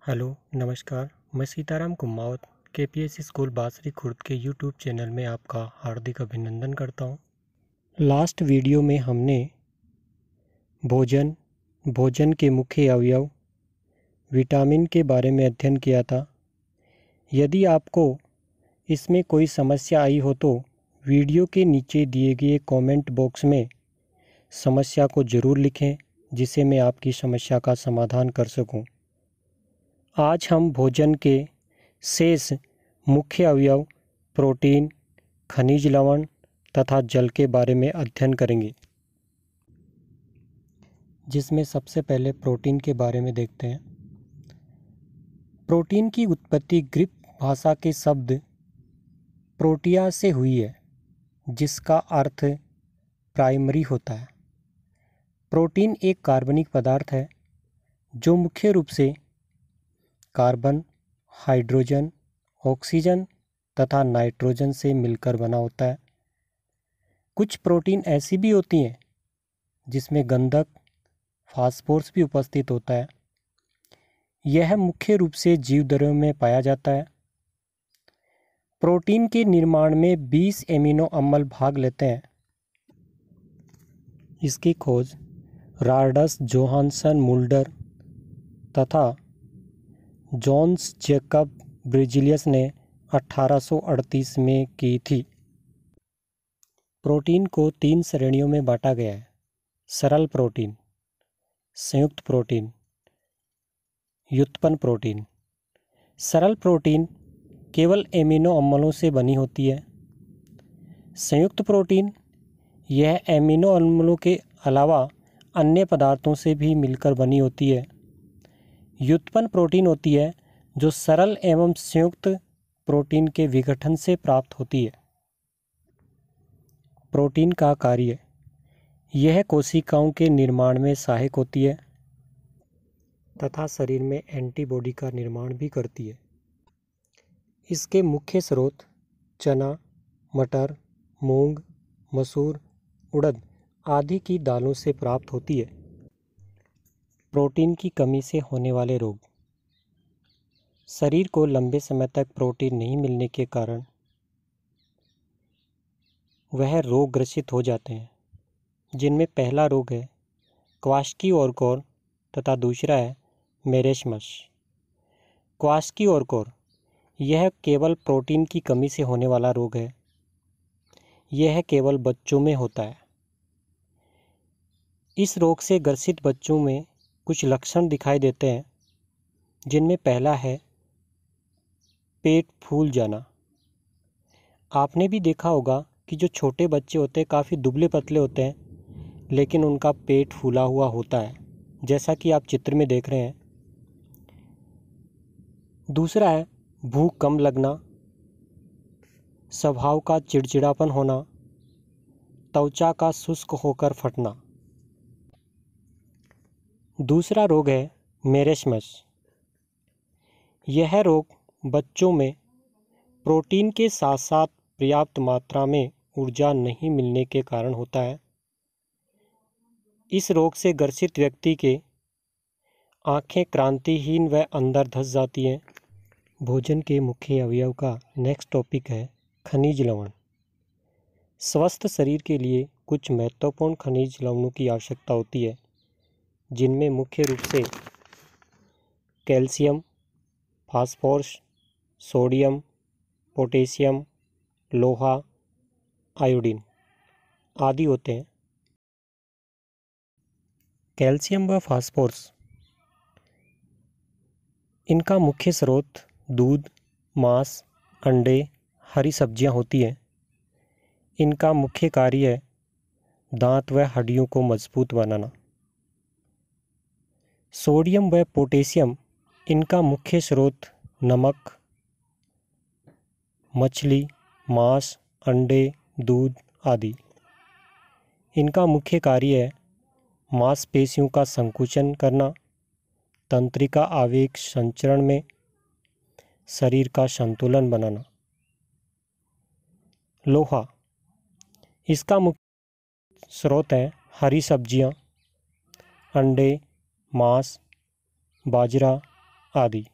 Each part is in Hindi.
हेलो, नमस्कार। मैं सीताराम कुमावत केपीएससी स्कूल बासरी खुर्द के यूट्यूब चैनल में आपका हार्दिक अभिनंदन करता हूं। लास्ट वीडियो में हमने भोजन के मुख्य अवयव, विटामिन के बारे में अध्ययन किया था। यदि आपको इसमें कोई समस्या आई हो तो वीडियो के नीचे दिए गए कमेंट बॉक्स में समस्या को ज़रूर लिखें, जिससे मैं आपकी समस्या का समाधान कर सकूं। आज हम भोजन के शेष मुख्य अवयव प्रोटीन, खनिज लवण तथा जल के बारे में अध्ययन करेंगे, जिसमें सबसे पहले प्रोटीन के बारे में देखते हैं। प्रोटीन की उत्पत्ति ग्रीक भाषा के शब्द प्रोटिया से हुई है, जिसका अर्थ प्राइमरी होता है। प्रोटीन एक कार्बनिक पदार्थ है जो मुख्य रूप से कार्बन, हाइड्रोजन, ऑक्सीजन तथा नाइट्रोजन से मिलकर बना होता है। कुछ प्रोटीन ऐसी भी होती हैं जिसमें गंधक, फास्फोरस भी उपस्थित होता है। यह मुख्य रूप से जीवद्रव्यों में पाया जाता है। प्रोटीन के निर्माण में 20 एमिनो अम्ल भाग लेते हैं। इसकी खोज रॉबर्ट जोहानसन मुल्डर तथा जॉन्स जैकब ब्रिजिलियस ने 1838 में की थी। प्रोटीन को 3 श्रेणियों में बांटा गया है: सरल प्रोटीन, संयुक्त प्रोटीन, व्युत्पन्न प्रोटीन। सरल प्रोटीन केवल एमिनो अम्लों से बनी होती है। संयुक्त प्रोटीन यह एमिनो अम्लों के अलावा अन्य पदार्थों से भी मिलकर बनी होती है। व्युत्पन्न प्रोटीन होती है जो सरल एवं संयुक्त प्रोटीन के विघटन से प्राप्त होती है। प्रोटीन का कार्य: यह कोशिकाओं के निर्माण में सहायक होती है तथा शरीर में एंटीबॉडी का निर्माण भी करती है। इसके मुख्य स्रोत चना, मटर, मूंग, मसूर, उड़द आदि की दालों से प्राप्त होती है। प्रोटीन की कमी से होने वाले रोग: शरीर को लंबे समय तक प्रोटीन नहीं मिलने के कारण वह रोग ग्रसित हो जाते हैं, जिनमें पहला रोग है क्वाशकिओरकोर तथा दूसरा है मेरेस्मस। क्वाशकिओरकोर यह केवल प्रोटीन की कमी से होने वाला रोग है। यह केवल बच्चों में होता है। इस रोग से ग्रसित बच्चों में कुछ लक्षण दिखाई देते हैं, जिनमें पहला है पेट फूल जाना। आपने भी देखा होगा कि जो छोटे बच्चे होते हैं काफ़ी दुबले पतले होते हैं, लेकिन उनका पेट फूला हुआ होता है, जैसा कि आप चित्र में देख रहे हैं। दूसरा है भूख कम लगना, स्वभाव का चिड़चिड़ापन होना, त्वचा का शुष्क होकर फटना। दूसरा रोग है मेरेस्मस। यह रोग बच्चों में प्रोटीन के साथ साथ पर्याप्त मात्रा में ऊर्जा नहीं मिलने के कारण होता है। इस रोग से ग्रसित व्यक्ति के आंखें क्रांतिहीन व अंदर धंस जाती हैं। भोजन के मुख्य अवयव का नेक्स्ट टॉपिक है खनिज लवण। स्वस्थ शरीर के लिए कुछ महत्वपूर्ण खनिज लवणों की आवश्यकता होती है, जिनमें मुख्य रूप से कैल्शियम, फास्फोरस, सोडियम, पोटेशियम, लोहा, आयोडीन आदि होते हैं। कैल्शियम व फास्फोरस इनका मुख्य स्रोत दूध, मांस, अंडे, हरी सब्जियां होती हैं। इनका मुख्य कार्य है दांत व हड्डियों को मजबूत बनाना। सोडियम व पोटेशियम इनका मुख्य स्रोत नमक, मछली, मांस, अंडे, दूध आदि। इनका मुख्य कार्य है मांसपेशियों का संकुचन करना, तंत्रिका आवेग संचरण में शरीर का संतुलन बनाना। लोहा इसका मुख्य स्रोत है हरी सब्जियां, अंडे, मांस, बाजरा, आदि।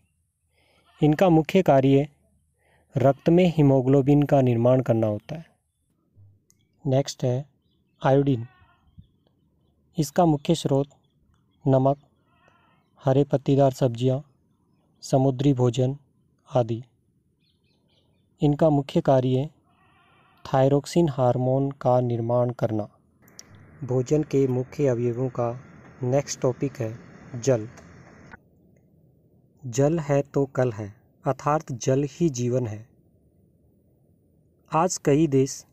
इनका मुख्य कार्य रक्त में हीमोग्लोबिन का निर्माण करना होता है। नेक्स्ट है आयोडीन। इसका मुख्य स्रोत नमक, हरे पत्तीदार सब्जियां, समुद्री भोजन आदि। इनका मुख्य कार्य थायरोक्सिन हार्मोन का निर्माण करना। भोजन के मुख्य अवयवों का नेक्स्ट टॉपिक है जल। जल है तो कल है, अर्थात जल ही जीवन है। आज कई देश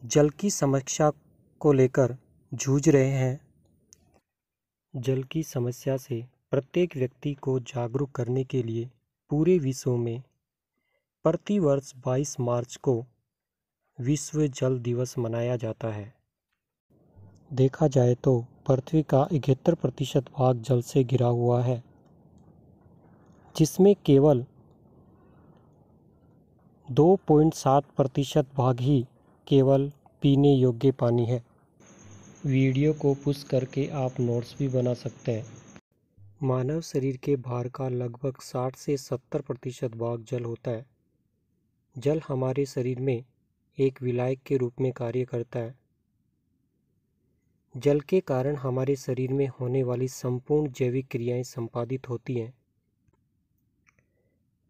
जल की समस्या को लेकर जूझ रहे हैं। जल की समस्या से प्रत्येक व्यक्ति को जागरूक करने के लिए पूरे विश्व में प्रतिवर्ष 22 मार्च को विश्व जल दिवस मनाया जाता है। देखा जाए तो पृथ्वी का 71% भाग जल से घिरा हुआ है, जिसमें केवल 2.7% भाग ही केवल पीने योग्य पानी है। वीडियो को पुश करके आप नोट्स भी बना सकते हैं। मानव शरीर के भार का लगभग 60 से 70% भाग जल होता है। जल हमारे शरीर में एक विलायक के रूप में कार्य करता है। जल के कारण हमारे शरीर में होने वाली संपूर्ण जैविक क्रियाएं संपादित होती हैं।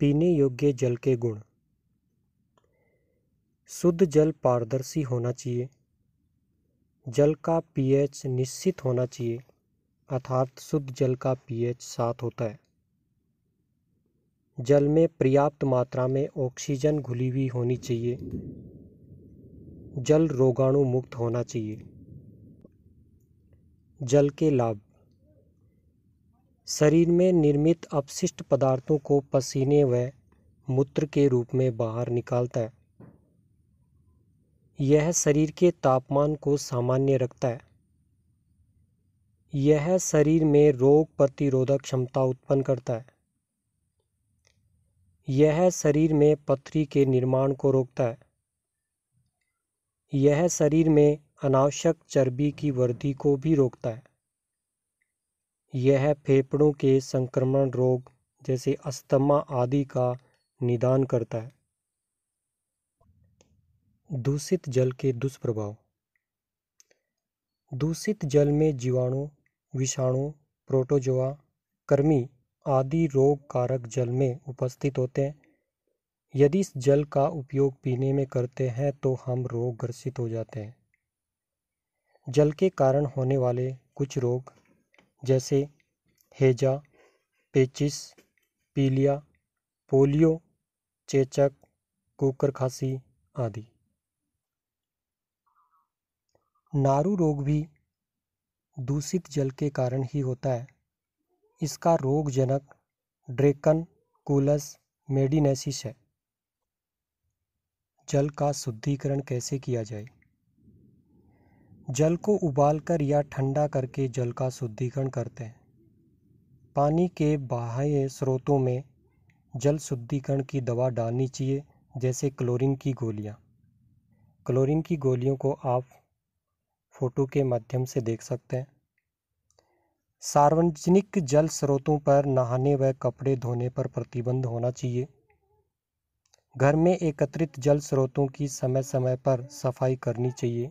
पीने योग्य जल के गुण। शुद्ध जल पारदर्शी होना चाहिए। जल का पीएच निश्चित होना चाहिए, अर्थात शुद्ध जल का पीएच 7 होता है। जल में पर्याप्त मात्रा में ऑक्सीजन घुली हुई होनी चाहिए। जल रोगाणु मुक्त होना चाहिए। जल के लाभ। शरीर में निर्मित अपशिष्ट पदार्थों को पसीने व मूत्र के रूप में बाहर निकालता है। यह शरीर के तापमान को सामान्य रखता है। यह शरीर में रोग प्रतिरोधक क्षमता उत्पन्न करता है। यह शरीर में पथरी के निर्माण को रोकता है। यह शरीर में अनावश्यक चर्बी की वृद्धि को भी रोकता है। यह फेफड़ों के संक्रमण रोग जैसे अस्थमा आदि का निदान करता है। दूषित जल के दुष्प्रभाव। दूषित जल में जीवाणु, विषाणु, प्रोटोजोआ, कृमि आदि रोग कारक जल में उपस्थित होते हैं। यदि इस जल का उपयोग पीने में करते हैं तो हम रोग ग्रसित हो जाते हैं। जल के कारण होने वाले कुछ रोग जैसे हैजा, पेचिस, पीलिया, पोलियो, चेचक, कुकर खांसी आदि। नारू रोग भी दूषित जल के कारण ही होता है। इसका रोगजनक ड्रेकनकुलस मेडिनेसिस है। जल का शुद्धिकरण कैसे किया जाए? जल को उबालकर या ठंडा करके जल का शुद्धिकरण करते हैं। पानी के बाह्य स्रोतों में जल शुद्धिकरण की दवा डालनी चाहिए, जैसे क्लोरीन की गोलियां। क्लोरीन की गोलियों को आप फोटो के माध्यम से देख सकते हैं। सार्वजनिक जल स्रोतों पर नहाने व कपड़े धोने पर प्रतिबंध होना चाहिए। घर में एकत्रित जल स्रोतों की समय समय पर सफाई करनी चाहिए।